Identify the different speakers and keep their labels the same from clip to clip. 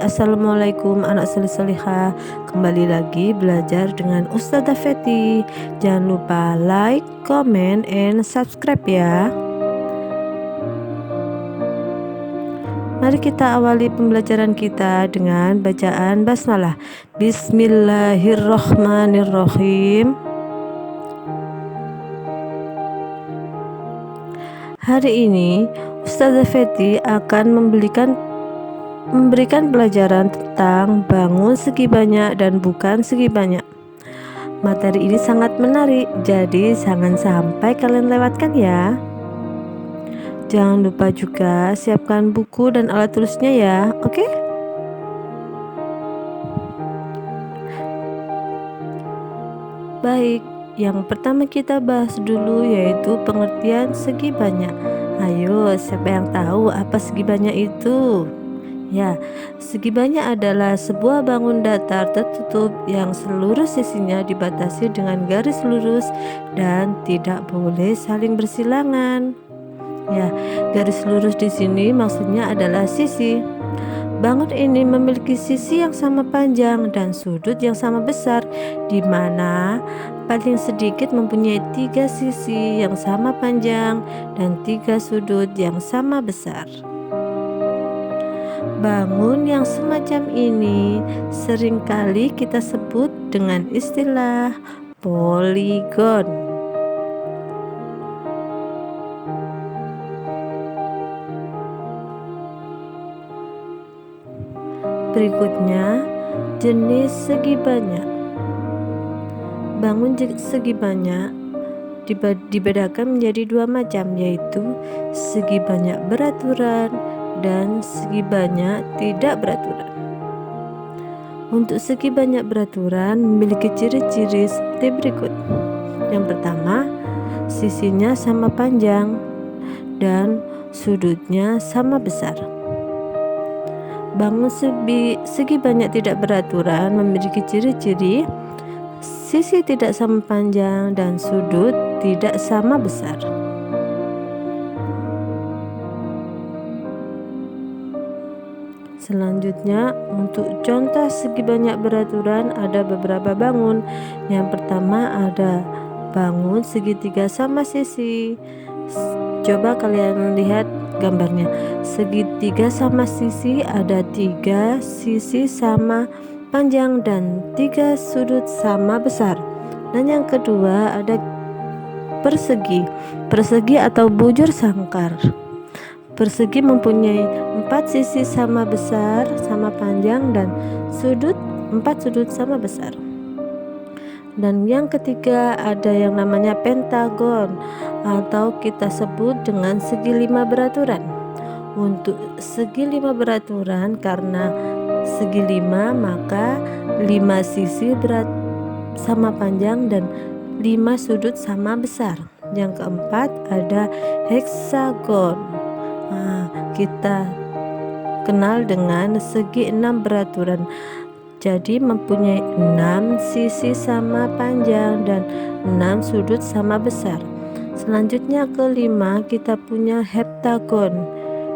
Speaker 1: Assalamualaikum anak soleh-solehah. Kembali lagi belajar dengan Ustazah Feti. Jangan lupa like, comment, and subscribe ya. Mari kita awali pembelajaran kita dengan bacaan basmalah. Bismillahirrohmanirrohim. Hari ini Ustazah Feti akan memberikan pelajaran tentang bangun segi banyak dan bukan segi banyak. Materi ini sangat menarik, jadi jangan sampai kalian lewatkan ya. Jangan lupa juga siapkan buku dan alat tulisnya ya, oke? Baik, yang pertama kita bahas dulu yaitu pengertian segi banyak. Ayo, siapa yang tahu apa segi banyak itu? Ya, segi banyak adalah sebuah bangun datar tertutup yang seluruh sisinya dibatasi dengan garis lurus dan tidak boleh saling bersilangan. Ya, garis lurus di sini maksudnya adalah sisi. Bangun ini memiliki sisi yang sama panjang dan sudut yang sama besar, di mana paling sedikit mempunyai 3 sisi yang sama panjang dan 3 sudut yang sama besar. Bangun yang semacam ini seringkali kita sebut dengan istilah poligon. Berikutnya, jenis segi banyak. Bangun segi banyak dibedakan menjadi 2 macam, yaitu segi banyak beraturan dan segi banyak tidak beraturan. Untuk segi banyak beraturan memiliki ciri-ciri seperti berikut. Yang pertama, sisinya sama panjang dan sudutnya sama besar. Bangun segi banyak tidak beraturan memiliki ciri-ciri sisi tidak sama panjang dan sudut tidak sama besar. Selanjutnya, untuk contoh segi banyak beraturan ada beberapa bangun. Yang pertama ada bangun segitiga sama sisi. Coba kalian lihat gambarnya. Segitiga sama sisi ada 3 sisi sama panjang dan 3 sudut sama besar. Dan yang kedua ada persegi atau bujur sangkar. Persegi mempunyai 4 sisi sama besar, sama panjang dan 4 sudut sama besar. Dan yang ketiga ada yang namanya pentagon atau kita sebut dengan segi 5 beraturan. Untuk segi 5 beraturan, karena segi 5 maka 5 sisi sama panjang dan 5 sudut sama besar. Yang keempat ada heksagon. Kita kenal dengan segi 6 beraturan, jadi mempunyai 6 sisi sama panjang dan 6 sudut sama besar. Selanjutnya kelima kita punya heptagon.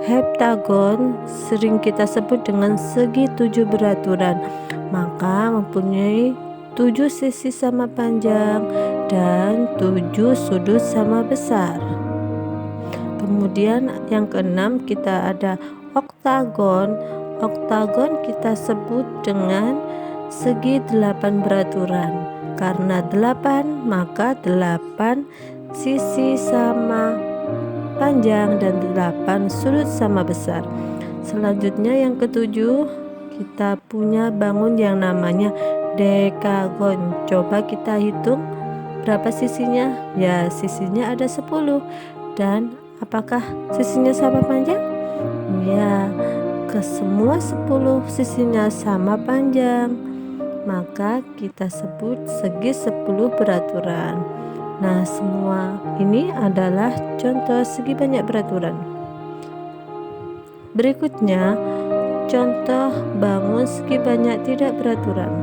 Speaker 1: Heptagon sering kita sebut dengan segi 7 beraturan, maka mempunyai 7 sisi sama panjang dan 7 sudut sama besar. Kemudian yang keenam kita ada oktagon. Oktagon kita sebut dengan segi 8 beraturan. Karena 8 maka 8 sisi sama panjang dan 8 sudut sama besar. Selanjutnya yang ketujuh kita punya bangun yang namanya dekagon. Coba kita hitung berapa sisinya. Ya, sisinya ada 10. Dan apakah sisinya sama panjang? Ya, semua 10 sisinya sama panjang, maka kita sebut segi 10 beraturan. Nah, semua ini adalah contoh segi banyak beraturan. Berikutnya, contoh bangun segi banyak tidak beraturan.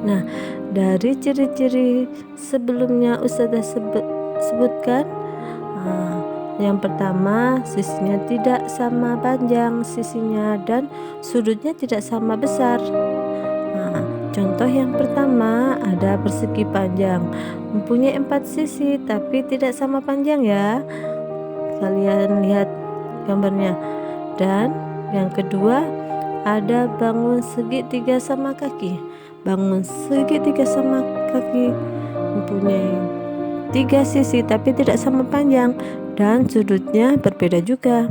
Speaker 1: Nah, dari ciri-ciri sebelumnya Ustazah sebutkan, Yang pertama, sisinya tidak sama panjang sisinya dan sudutnya tidak sama besar. Nah, contoh yang pertama ada persegi panjang, mempunyai 4 sisi tapi tidak sama panjang ya. Kalian lihat gambarnya. Dan yang kedua ada bangun segitiga sama kaki. Bangun segitiga sama kaki mempunyai 3 sisi tapi tidak sama panjang dan sudutnya berbeda juga.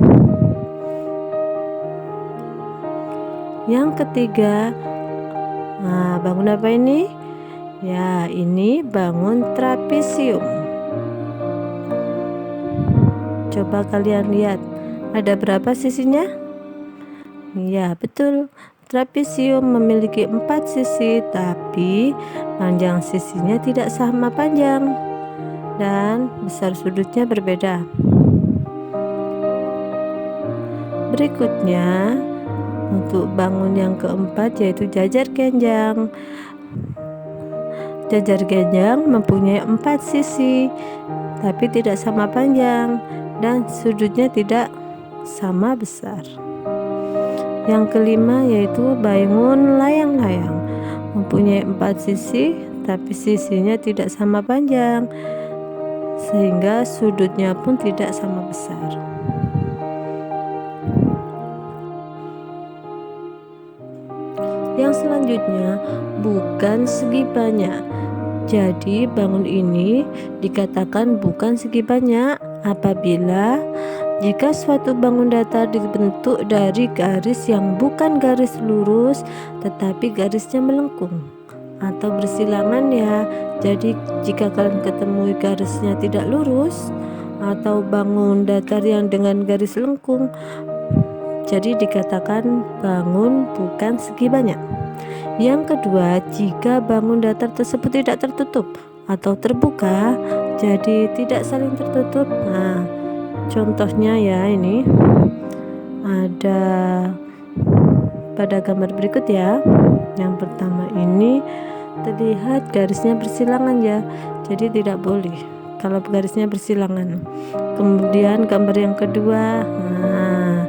Speaker 1: Yang ketiga, nah bangun apa ini? Ya, ini bangun trapesium. Coba kalian lihat, ada berapa sisinya? Ya, betul. Trapesium memiliki 4 sisi, tapi panjang sisinya tidak sama panjang dan besar sudutnya berbeda. Berikutnya, untuk bangun yang keempat yaitu jajar genjang. Jajar genjang mempunyai 4 sisi, tapi tidak sama panjang dan sudutnya tidak sama besar. Yang kelima yaitu bangun layang-layang, mempunyai 4 sisi, tapi sisinya tidak sama panjang, sehingga sudutnya pun tidak sama besar. Yang selanjutnya bukan segi banyak. Jadi bangun ini dikatakan bukan segi banyak apabila jika suatu bangun datar dibentuk dari garis yang bukan garis lurus tetapi garisnya melengkung atau bersilangan ya. Jadi jika kalian ketemu garisnya tidak lurus atau bangun datar yang dengan garis lengkung, jadi dikatakan bangun bukan segi banyak. Yang kedua, jika bangun datar tersebut tidak tertutup atau terbuka, jadi tidak saling tertutup. Nah, contohnya ya, ini ada pada gambar berikut ya. Yang pertama ini terlihat garisnya bersilangan ya, jadi tidak boleh kalau garisnya bersilangan. Kemudian gambar yang kedua, nah,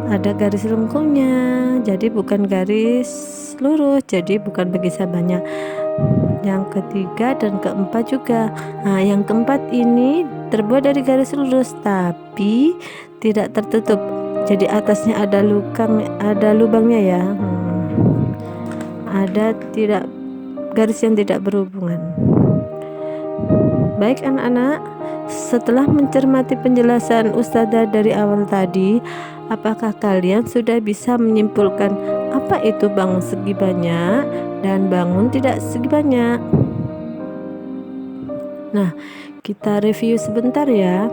Speaker 1: ada garis lengkungnya, jadi bukan garis lurus, jadi bukan berkisar banyak. Yang ketiga dan keempat juga. Nah, yang keempat ini terbuat dari garis lurus tapi tidak tertutup, jadi atasnya ada lubangnya ya. Ada tidak garis yang tidak berhubungan. Baik anak-anak, setelah mencermati penjelasan Ustazah dari awal tadi, apakah kalian sudah bisa menyimpulkan apa itu bangun segi banyak dan bangun tidak segi banyak? Nah, kita review sebentar ya.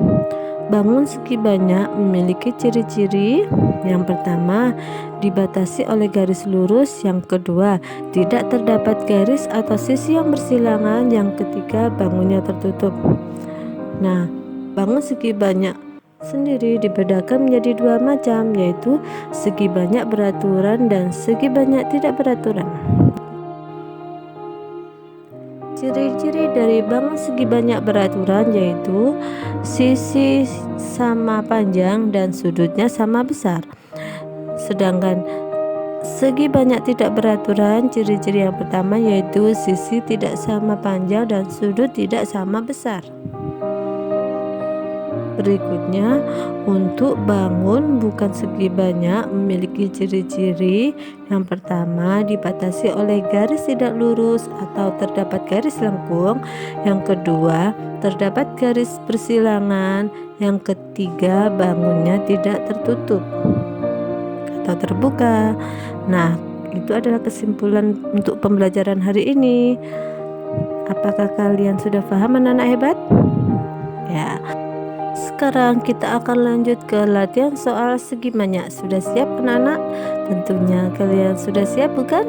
Speaker 1: Bangun segi banyak memiliki ciri-ciri. Yang pertama, dibatasi oleh garis lurus. Yang kedua, tidak terdapat garis atau sisi yang bersilangan. Yang ketiga, bangunnya tertutup. Nah, bangun segi banyak sendiri dibedakan menjadi 2 macam, yaitu segi banyak beraturan dan segi banyak tidak beraturan. Ciri-ciri dari bangun segi banyak beraturan yaitu sisi sama panjang dan sudutnya sama besar. Sedangkan segi banyak tidak beraturan, ciri-ciri yang pertama yaitu sisi tidak sama panjang dan sudut tidak sama besar. Berikutnya, untuk bangun bukan segi banyak memiliki ciri-ciri. Yang pertama, dibatasi oleh garis tidak lurus atau terdapat garis lengkung. Yang kedua, terdapat garis persilangan. Yang ketiga, bangunnya tidak tertutup atau terbuka. Nah, itu adalah kesimpulan untuk pembelajaran hari ini. Apakah kalian sudah paham anak-anak hebat? Ya. Sekarang kita akan lanjut ke latihan soal segi banyak. Sudah siap anak-anak? Tentunya kalian sudah siap bukan?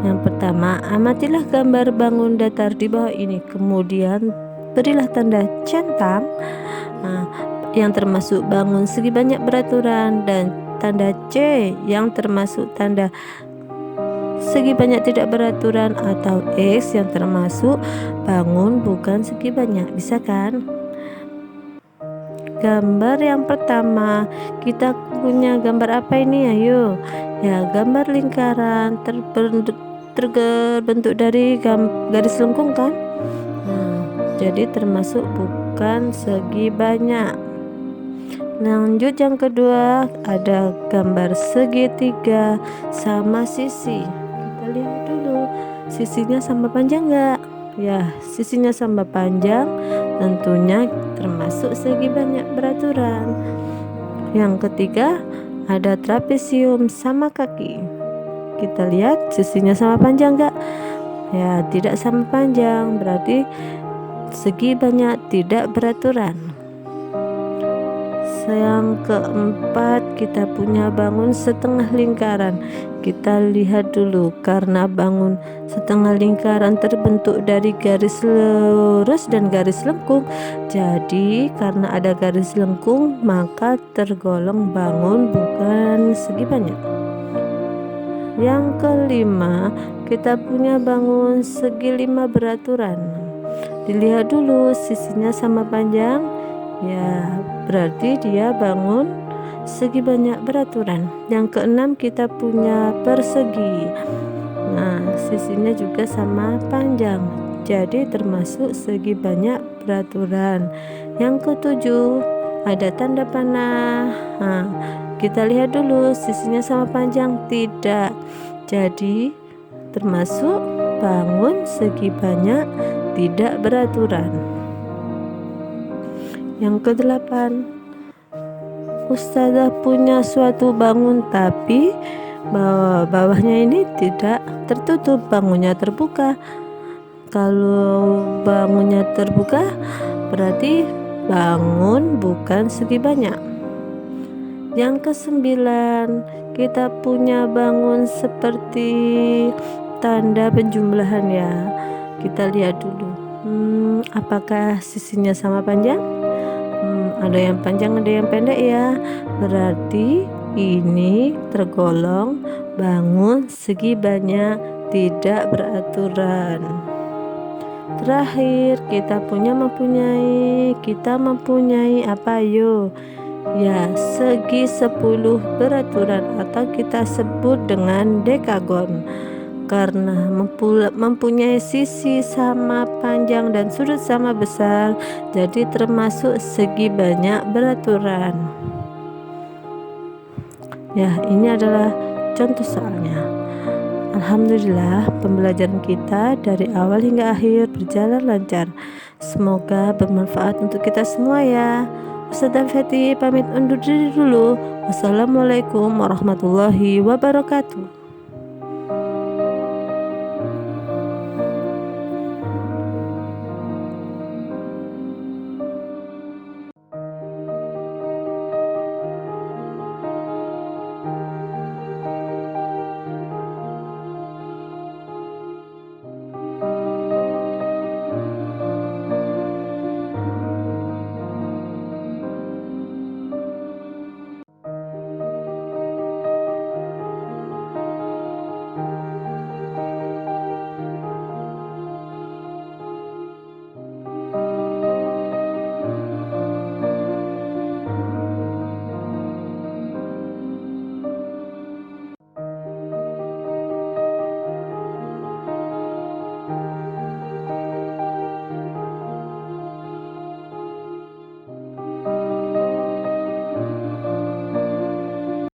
Speaker 1: Yang pertama, amatilah gambar bangun datar di bawah ini. Kemudian berilah tanda centang yang termasuk bangun segi banyak beraturan dan tanda C yang termasuk tanda segi banyak tidak beraturan atau X yang termasuk bangun bukan segi banyak. Bisa kan? gambar yang pertama. Kita punya gambar apa ini? Ayo. Ya, gambar lingkaran terbentuk dari garis lengkung kan? Nah, jadi termasuk bukan segi banyak. Lanjut yang kedua, ada gambar segitiga sama sisi. Kita lihat dulu, sisinya sama panjang nggak? Ya, sisinya sama panjang, tentunya termasuk segi banyak beraturan. Yang ketiga, ada trapesium sama kaki. Kita lihat sisinya sama panjang nggak? Ya, tidak sama panjang, berarti segi banyak tidak beraturan. Yang keempat, kita punya bangun setengah lingkaran. Kita lihat dulu, karena bangun setengah lingkaran terbentuk dari garis lurus dan garis lengkung, jadi karena ada garis lengkung maka tergolong bangun bukan segi banyak. Yang kelima, kita punya bangun segi lima beraturan. Dilihat dulu, sisinya sama panjang, ya berarti dia bangun segi banyak beraturan. Yang keenam, kita punya persegi. Nah, sisinya juga sama panjang, jadi termasuk segi banyak beraturan. Yang ketujuh, ada tanda panah. Nah, kita lihat dulu, sisinya sama panjang, tidak, jadi termasuk bangun segi banyak tidak beraturan. Yang kedelapan, Ustazah punya suatu bangun tapi bawahnya ini tidak tertutup, bangunnya terbuka. Kalau bangunnya terbuka berarti bangun bukan segi banyak. Yang kesembilan, kita punya bangun seperti tanda penjumlahan ya. Kita lihat dulu, apakah sisinya sama panjang? Ada yang panjang, ada yang pendek ya. Berarti ini tergolong bangun segi banyak tidak beraturan. Terakhir, kita mempunyai apa yuk? Ya, segi 10 beraturan atau kita sebut dengan dekagon. Karena mempunyai sisi sama panjang dan sudut sama besar, jadi termasuk segi banyak beraturan. Ya, ini adalah contoh soalnya. Alhamdulillah, pembelajaran kita dari awal hingga akhir berjalan lancar. Semoga bermanfaat untuk kita semua ya. Ustazah Feti pamit undur diri dulu. Wassalamualaikum warahmatullahi wabarakatuh.